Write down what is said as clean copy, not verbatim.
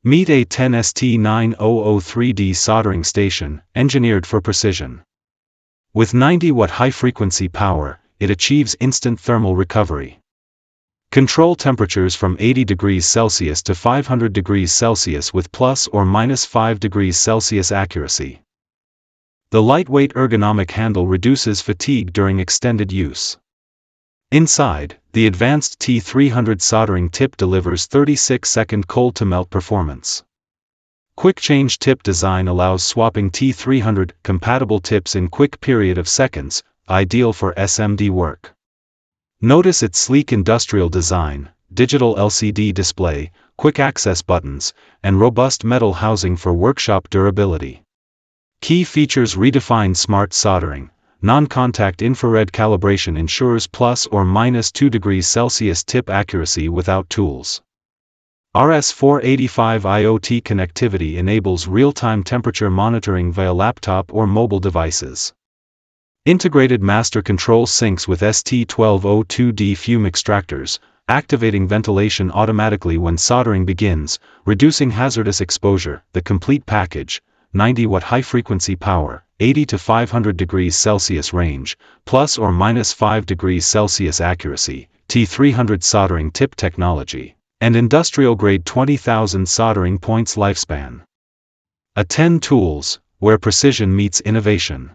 Meet ATTEN ST-9003D soldering station, engineered for precision. With 90-watt high-frequency power, it achieves instant thermal recovery. Control temperatures from 80 degrees Celsius to 500 degrees Celsius with plus or minus 5 degrees Celsius accuracy. The lightweight ergonomic handle reduces fatigue during extended use. Inside, the advanced T300 soldering tip delivers 36-second cold-to-melt performance. Quick-change tip design allows swapping T300 compatible tips in quick period of seconds, ideal for SMD work. Notice its sleek industrial design, digital LCD display, quick access buttons, and robust metal housing for workshop durability. Key features: redefined smart soldering. Non-contact infrared calibration ensures plus or minus 2 degrees Celsius tip accuracy without tools. RS-485 IoT connectivity enables real-time temperature monitoring via laptop or mobile devices. Integrated master control syncs with ST-1202D fume extractors, activating ventilation automatically when soldering begins, reducing hazardous exposure. The complete package: 90-watt high-frequency power, 80 to 500 degrees Celsius range, plus or minus 5 degrees Celsius accuracy, T300 soldering tip technology, and industrial-grade 20,000 soldering points lifespan. ATTEN Tools, where precision meets innovation.